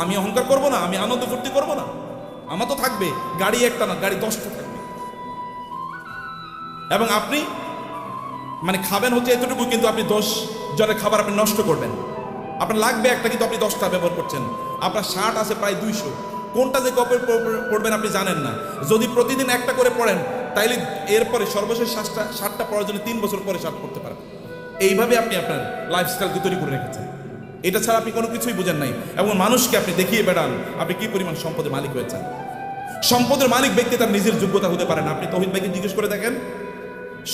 আমি অহংকার করব না, আমি আনন্দ ফুর্তি করব না। আমার তো থাকবে গাড়ি একটা না, গাড়ি 10টা থাকবে। এবং আপনি মানে খাবেন হচ্ছে এতটুকু, কিন্তু আপনি 10 জনের খাবার আপনি নষ্ট করবেন। আপনার লাগবে একটা, কিন্তু আপনি 10টা ব্যবহার করছেন। আপনার শার্ট আছে প্রায় 200, কোনটা যে কবে পড়বেন আপনি জানেন না। যদি প্রতিদিন একটা করে পড়েন তাইলে এরপরে সর্বশেষ শার্টটা পরার জন্য 3 বছর পরে শার্ট পড়তে পারেন। এইভাবে আপনি আপনার লাইফস্টাইলকে তৈরি করে রেখেছেন। এটা ছাড়া আপনি কোনো কিছুই বোঝেন নাই, এবং মানুষকে আপনি দেখিয়ে বেড়ান আপনি কি পরিমাণ সম্পদের মালিক হয়েছেন। সম্পদের মালিক ব্যক্তি তার নিজের যোগ্যতা হতে পারে না। আপনি তাওহীদ ভাইকে জিজ্ঞেস করে দেখেন,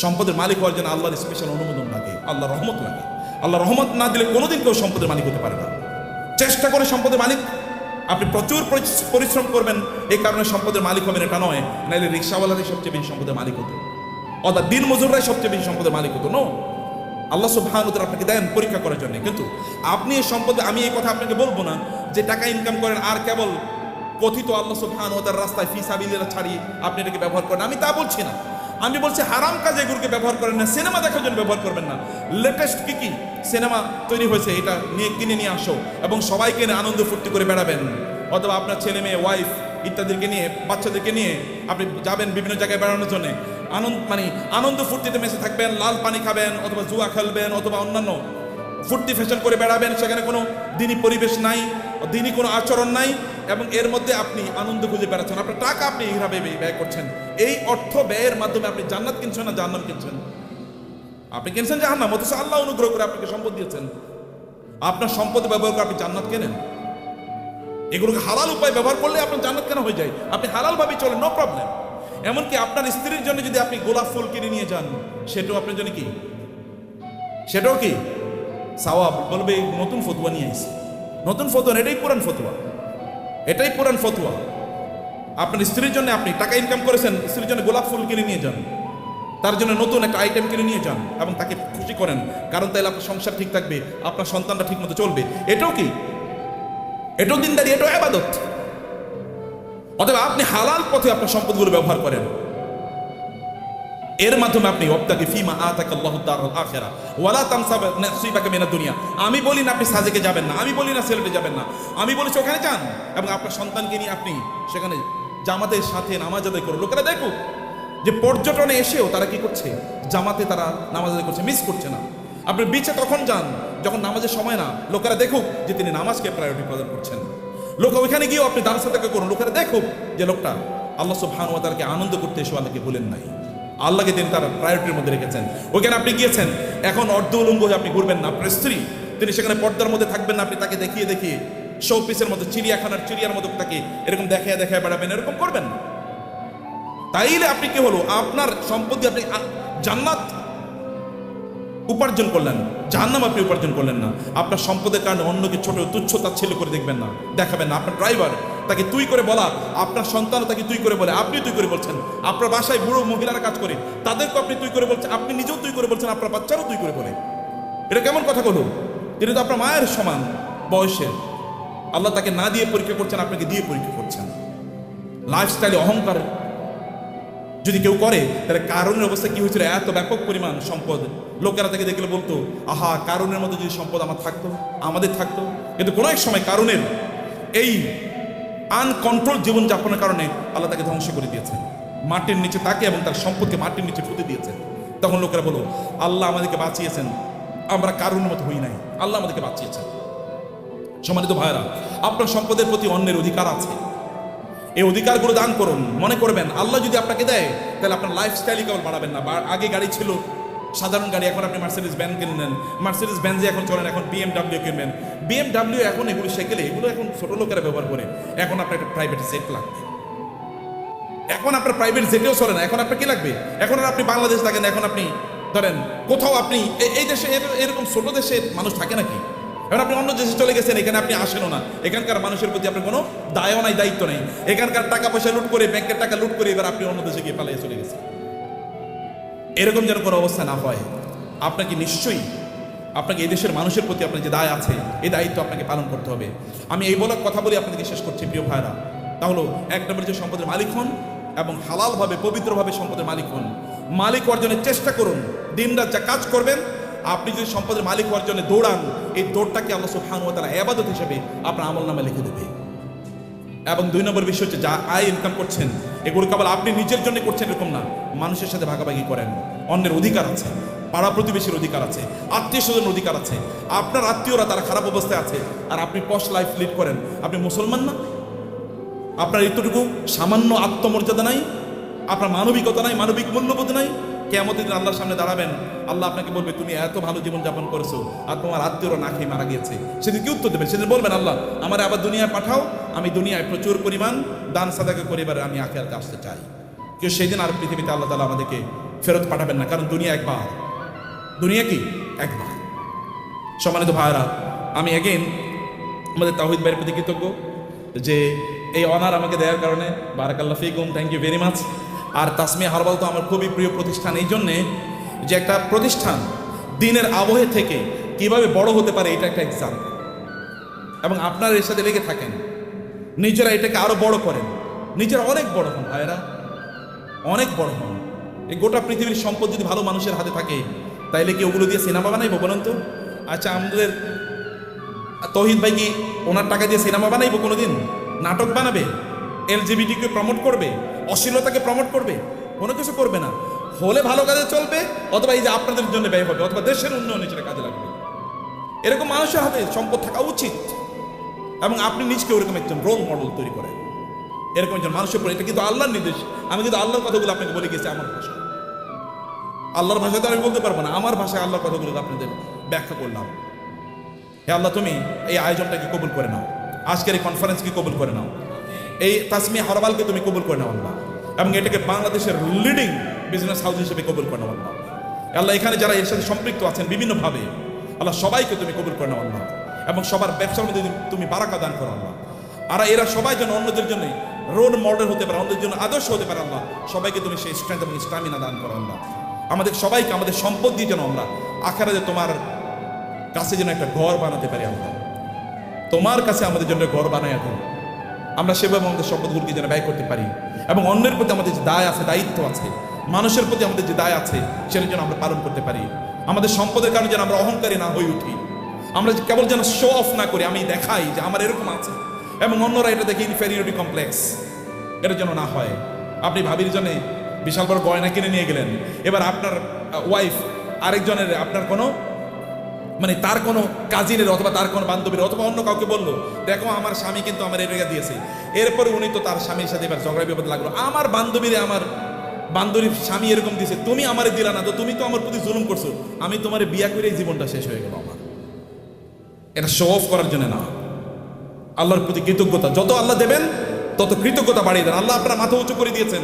সম্পদের মালিক হওয়ার জন্য আল্লাহর স্পেশাল অনুমোদন লাগে, আল্লাহর রহমত লাগে। আল্লাহ রহমত না দিলে কোনোদিন কেউ সম্পদের মালিক হতে পারে না। চেষ্টা করে সম্পদের মালিক, আপনি প্রচুর পরিশ্রম করবেন, এই কারণে সম্পদের মালিক হবেন এটা নয়। নাইলে রিক্সাওয়ালারাই সবচেয়ে বেশি সম্পদের মালিক হতো, অর্থাৎ দিন মজুররাই সবচেয়ে বেশি সম্পদের মালিক হতো। নো, আল্লাহ সুবহানাহু ওয়া তাআলা আপনাকে দেন পরীক্ষা করার জন্য। কিন্তু আপনি এই সম্পদ, আমি এই কথা আপনাকে বলবো না যে টাকা ইনকাম করেন আর কেবল কথিত আল্লাহ সুবহানাহু ওয়া তাআলার রাস্তায় ফি সাবিলিল্লাহ ছাড়িয়ে আপনি এটাকে ব্যবহার করেন, আমি তা বলছি না। আমি বলছি হারাম কাজে এগুলোকে ব্যবহার করেন না, সিনেমা দেখার জন্য ব্যবহার করবেন না। লেটেস্ট কি সিনেমা তৈরি হয়েছে এটা নিয়ে কিনে নিয়ে আসো এবং সবাইকে নিয়ে আনন্দ ফুর্তি করে বেড়াবেন, অথবা আপনার ছেলে মেয়ে ওয়াইফ ইত্যাদিকে নিয়ে বাচ্চাদেরকে নিয়ে আপনি যাবেন বিভিন্ন জায়গায় বেড়ানোর জন্য। আনন্দ ফুর্তিতে মেশে থাকবেন, লাল পানি খাবেন, অথবা জুয়া খেলবেন, অথবা অন্যান্য ফুর্তি ফ্যাশন করে বেড়াবেন, সেখানে কোনো দিনী পরিবেশ নাই, দিনী কোনো আচরণ নাই, এবং এর মধ্যে আপনি আনন্দ খুঁজে বেড়াচ্ছেন। আপনার টাকা আপনি এইভাবে ব্যয় করছেন। এই অর্থ ব্যয়ের মাধ্যমে আপনি জান্নাত কিনছেন না জাহান্নাম কিনছেন? আপনি কিনছেন জাহান্নাম, অথচ আল্লাহ অনুগ্রহ করে আপনাকে সম্পদ দিয়েছেন। আপনার সম্পদ ব্যবহার করে আপনি জান্নাত কেনেন। এগুলোকে হালাল উপায় ব্যবহার করলে আপনার জান্নাত কেন হয়ে যায়। আপনি হালাল ভাবে চলেন, নো প্রবলেম। এমনকি আপনার স্ত্রীর জন্য যদি আপনি গোলাপ ফুল কিনে নিয়ে যান, সেটাও আপনার জন্য কি, সেটাও কি সওয়াব। বলবে নতুন ফতুয়া নিয়ে আসছে, নতুন ফতুয়া, এটাই পুরান ফতুয়া, এটাই পুরান ফতুয়া। আপনার স্ত্রীর জন্য আপনি টাকা ইনকাম করেছেন, স্ত্রীর জন্য গোলাপ ফুল কিনে নিয়ে যান, তার জন্য নতুন একটা আইটেম কিনে নিয়ে যান এবং তাকে খুশি করেন, কারণ তাইলে আপনার সংসার ঠিক থাকবে, আপনার সন্তানটা ঠিক মতো চলবে। এটাও কি, এটাও দিনদারি, এটাও ইবাদত। অতএব আপনি হালাল পথে আপনার সম্পদগুলো ব্যবহার করেন। এর মাধ্যমে আপনি ওয়াবতাগি ফিমা আতাকাল্লাহু দারুল আখিরা ওয়ালা তানসা নাসিবাকা মিনাদ দুনিয়া। আমি বলি না আপনি সাজেকে যাবেন না, আমি বলি না সিলেটে যাবেন না, আমি বলেছি ওখানে যান এবং আপনার সন্তানকে নিয়ে আপনি সেখানে জামাতের সাথে নামাজ আদায় করুন। লোকেরা দেখুক যে পর্যটনে এসেও তারা কি করছে, জামাতে তারা নামাজ আদায় করছে, মিস করছে না। আপনি বিচে তখন যান যখন নামাজের সময় না, লোকেরা দেখুক যে তিনি নামাজকে প্রায়োরিটি প্রদান করছেন। লোক ওইখানে গিয়েও আপনি দান সাদাকা করুন, লোকেরা দেখুক যে লোকটা আল্লাহ সুবহানাহু ওয়া তাআলাকে আনন্দ করতে এসে আল্লাহকে ভুলেন নাই, আল্লাহকে তিনি তার প্রায়োরিটির মধ্যে রেখেছেন। ওইখানে আপনি গিয়েছেন, এখন অর্ধ উলঙ্গ হয়ে আপনি ঘুরবেন না। আপনার স্ত্রী, তিনি সেখানে পর্দার মধ্যে থাকবেন না, আপনি তাকে দেখিয়ে দেখিয়ে শো পিসের মতো, চিড়িয়াখানার চিড়িয়ার মতো তাকে এরকম দেখায় দেখায় বেড়াবেন, এরকম করবেন না। তাইলে আপনি কি হলো, আপনার সম্পত্তি আপনি জান্নাত উপার্জন করলেন, জাহান্নাম আপনি উপার্জন করলেন না। আপনার সম্পদের কারণে অন্যকে ছোট তুচ্ছ তাচ্ছিল্য করে দেখবেন না, দেখাবেন না। আপনার ড্রাইভার তাকে তুই করে বলা, আপনার সন্তানও তাকে তুই করে বলে, আপনি তুই করে বলছেন। আপনার বাসায় বুড়ো মহিলারা কাজ করে, তাদেরকে আপনি তুই করে বলছেন, আপনি নিজেও তুই করে বলছেন, আপনার বাচ্চারও তুই করে বলে। এটা কেমন কথা বলো? তিনি তো আপনার মায়ের সমান বয়সের। আল্লাহ তাকে না দিয়ে পরীক্ষা করছেন, আপনাকে দিয়ে পরীক্ষা করছেন। লাইফস্টাইলে অহংকার যদি কেউ করে, তাহলে কারণের অবস্থা কি হয়েছিল, এত ব্যাপক পরিমাণ সম্পদ। লোকেরা তাকে দেখলে বলতো, আহা, কারণের মতো যদি সম্পদ আমার থাকতো, আমাদের থাকতো। কিন্তু কোনো এক সময় কারণের এই আনকন্ট্রোল জীবনযাপনের কারণে আল্লাহ তাকে ধ্বংস করে দিয়েছেন, মাটির নিচে তাকে এবং তার সম্পদকে মাটির নিচে পুঁতে দিয়েছেন। তখন লোকেরা বলো, আল্লাহ আমাদেরকে বাঁচিয়েছেন, আমরা কারণের মতো হই নাই, আল্লাহ আমাদেরকে বাঁচিয়েছেন। সম্মানিত ভাইরা, আপনার সম্পদের প্রতি অন্যের অধিকার আছে, এই অধিকারগুলো দান করুন। মনে করবেন আল্লাহ যদি আপনাকে দেয়, তাহলে আপনার লাইফস্টাইলই কেবল বাড়াবেন না। আগে গাড়ি ছিল সাধারণ গাড়ি, এখন আপনি মার্সিডিজ ব্যান কিনলেন, মার্সিডিজ বেঞ্জে এখন চলেন, এখন BMW কিনবেন। BMW এখন এগুলো সেকেলে, এগুলো এখন ছোট লোকেরা ব্যবহার করে। এখন আপনার একটা প্রাইভেট জেট লাগবে, এখন আপনার প্রাইভেট জেটেও চলে না। এখন আপনার কি লাগবে? এখন আর আপনি বাংলাদেশ থাকেন, এখন আপনি ধরেন কোথাও আপনি এই দেশে এরকম ছোট দেশে মানুষ থাকে নাকি? এখন আপনি অন্য দেশে চলে গেছেন, এখানে আপনি আসেনও না, এখানকার মানুষের প্রতি আপনার কোনো দায়ও নাই, দায়িত্ব নেই। এখানকার টাকা পয়সা লুট করে, ব্যাংকের টাকা লুট করে এবার আপনি অন্য দেশে গিয়ে পালিয়ে চলে গেছেন। এরকম যেন কোনো অবস্থা না হয়। আপনাকে নিশ্চয়ই আপনাকে এই দেশের মানুষের প্রতি আপনার যে দায় আছে, এই দায়িত্ব আপনাকে পালন করতে হবে। আমি এই বলার কথা বলে আপনাদেরকে শেষ করছি প্রিয় ভাইরা। তাহলে এক নম্বরে যে সম্পদের মালিক হন এবং হালালভাবে পবিত্রভাবে সম্পদের মালিক হন। মালিক অর্জনের চেষ্টা করুন, দিনরাত যা কাজ করবেন। আপনি যদি সম্পদের মালিক হওয়ার জন্য দৌড়ান, এই দৌড়টাকে আল্লাহ সুবহানাহু ওয়া তাআলা ইবাদত হিসেবে আপনার আমলনামায় লিখে দেবে। এবং দুই নম্বর বিষয় হচ্ছে, যা আয় ইনকাম করছেন এগুলো কেবল আপনি নিজের জন্য করছেন এরকম না, মানুষের সাথে ভাগাভাগি করেন। অন্যের অধিকার আছে, পাড়া প্রতিবেশীর অধিকার আছে, আত্মীয় স্বজনের অধিকার আছে। আপনার আত্মীয়রা তারা খারাপ অবস্থায় আছে আর আপনি পশ লাইফ লিড করেন, আপনি মুসলমান না? আপনার এতটুকু সামান্য আত্মমর্যাদা নাই, আপনার মানবিকতা নাই, মানবিক মূল্যবোধ নাই। কিয়ামতের দিন আল্লাহর সামনে দাঁড়াবেন, আল্লাহ আপনাকে বলবে তুমি এত ভালো জীবন যাপন করেছো আর তোমার আত্মীয়রা না খেয়ে মারা গিয়েছে। সেদিন কি উত্তর দেবেন? সেদিন বলবেন, আল্লাহ আমার আবার দুনিয়ায় পাঠাও, আমি দুনিয়ায় প্রচুর পরিমাণ দান সাদাকা করে এবার আমি আখিরাতে আসতে চাই। কেউ সেই দিন আর পৃথিবীতে আল্লাহ তাআলা আমাদেরকে ফেরত পাঠাবেন না, কারণ দুনিয়া একবার, দুনিয়া কি একবার। সম্মানিত ভাইরা, আমি এগেইন আমাদের তাওহীদ ভাইয়ের প্রতি কৃতজ্ঞ যে এই অনার আমাকে দেওয়ার কারণে। বারাকাল্লাহ ফিকুম, থ্যাংক ইউ ভেরি মাচ। আর তাসমিয়া হারবাল তো আমার খুবই প্রিয় প্রতিষ্ঠান, এই জন্যে যে একটা প্রতিষ্ঠান দিনের আবহে থেকে কিভাবে বড় হতে পারে, এটা একটা এক্সাম্পল। এবং আপনারা এর সাথে লেগে থাকেন, নিজেরা এটাকে আরো বড় করেন, নিজেরা অনেক বড় হন ভাইয়েরা, অনেক বড় হন। এই গোটা পৃথিবীর সম্পদ যদি ভালো মানুষের হাতে থাকে, তাইলে কি ওগুলো দিয়ে সিনেমা বানাইবো বলুন তো? আচ্ছা, আমাদের তৌহিদ ভাই কি ওনার টাকা দিয়ে সিনেমা বানাইবো কোনোদিন? নাটক বানাবে? এলজিবিটিকে প্রমোট করবে? অশ্লীলতাকে প্রমোট করবে? কোনো কিছু করবে না। হলে ভালো কাজে চলবে, অথবা এই যে আপনাদের জন্য ব্যয় হবে, অথবা দেশের উন্নয়নে সেটা কাজে লাগবে। এরকম মানুষের হাতে সম্পদ থাকা উচিত, এবং আপনি নিজকে ওরকম একজন রোল মডেল তৈরি করেন, এরকম একজন মানুষের পরে। এটা কিন্তু আল্লাহর নির্দেশ। আমি কিন্তু আল্লাহর কথাগুলো আপনাকে বলে গেছি আমার ভাষা, আল্লাহর ভাষায় তো আমি বলতে পারবো না, আমার ভাষায় আল্লাহর কথাগুলো আপনাদের ব্যাখ্যা করলাম। হে আল্লাহ, তুমি এই আয়োজনটাকে কবুল করে নাও, আজকের এই কনফারেন্সকে কবুল করে নাও, এই তাসমিয়া হরবালকে তুমি কবুল করে নাও আল্লাহ, এবং এটাকে বাংলাদেশের লিডিং বিজনেস হাউস হিসেবে কবুল করে নাও আল্লাহ। আল্লাহ, এখানে যারা এর সাথে সম্পৃক্ত আছেন বিভিন্নভাবে, আল্লাহ সবাইকে তুমি কবুল করে নাও আল্লাহ, এবং সবার ব্যবসার মধ্যে তুমি বারাকা দান করো আল্লাহ। আর এরা সবাই যেন অন্যদের জন্য রোল মডেল হতে পারে, অন্যদের জন্য আদর্শ হতে পারে আল্লাহ। সবাইকে তুমি সেই স্ট্রেংথ এবং স্টামিনা দান করো আল্লাহ। আমাদের সবাইকে আমাদের সম্পদ দিয়ে যেন আমরা আখিরাতে তোমার কাছে যেন একটা ঘর বানাতে পারি আল্লাহ, তোমার কাছে আমাদের জন্য ঘর বানায় দেন। আমরা সেভাবে আমাদের সম্পদগুলোকে যেন ব্যয় করতে পারি, এবং অন্যের প্রতি আমাদের যে দায় আছে, দায়িত্ব আছে, মানুষের প্রতি আমাদের যে দায় আছে, সেটা যেন আমরা পালন করতে পারি। আমাদের সম্পদের কারণে যেন আমরা অহংকারী না হয়ে উঠি, আমরা কেবল যেন শো অফ না করি, আমি দেখাই যে আমার এরকম আছে এবং অন্যরা এটা দেখে ইনফেরিয়রিটি কমপ্লেক্স, এটা যেন না হয়। আপনি ভাবির জন্য বিশাল বড় গয়না কিনে নিয়ে গেলেন, এবার আপনার ওয়াইফ আরেকজনের, আপনার কোনো মানে তার কোনো কাজিনের অথবা তার কোনো বান্ধবীর অথবা অন্য কাউকে বললো, দেখো আমার স্বামী কিন্তু আমার এটা দিয়েছে। এরপরে উনি তো তার স্বামীর সাথে এবার ঝগড়া বিপদ লাগলো, আমার বান্ধবীর স্বামী এরকম দিয়েছে, তুমি আমারে দিলা না, তো তুমি তো আমার প্রতি জুলুম করছো, আমি তোমার বিয়া করে এই জীবনটা শেষ হয়ে গেল আমার। এটা শো অফ করার জন্য না, আল্লাহর প্রতি কৃতজ্ঞতা। যত আল্লাহ দেবেন তত কৃতজ্ঞতা বাড়িয়ে দেন। আল্লাহ আপনার মাথা উঁচু করে দিয়েছেন,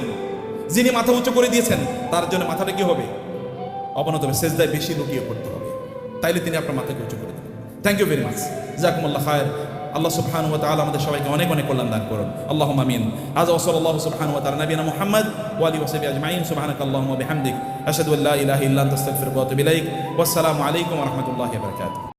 যিনি মাথা উঁচু করে দিয়েছেন তার জন্য মাথাটা কি হবে? অবনত হবে, সেজদায় বেশি লুটিয়ে পড়তে হবে, তাইলে তিনি আপনার মাথাকে উঁচু করে দেবেন। থ্যাংক ইউ ভেরি মাচ, জাযাকুমুল্লাহ খায়র। আল্লাহ সুবহানাহু ওয়া তাআলা আমাদের সবাইকে অনেক অনেক কল্যাণ দান করুন, আল্লাহুম্মা আমিন। আযা ওয়া সাল্লাল্লাহু সুবহানাহু ওয়া তাআলা নবিয়ানা মুহাম্মদ ওয়া আলিহি ওয়া সাহবিহি আজমাইন। সুবহানাকাল্লাহুম্মা ওয়া বিহামদিক, আশহাদু আল্লা ইলাহা ইল্লা আনতা আস্তাগফিরুকা ওয়া আতুবু ইলাইক। ওয়াসসালামু আলাইকুম ওয়া রাহমাতুল্লাহি ওয়া বারাকাতুহু।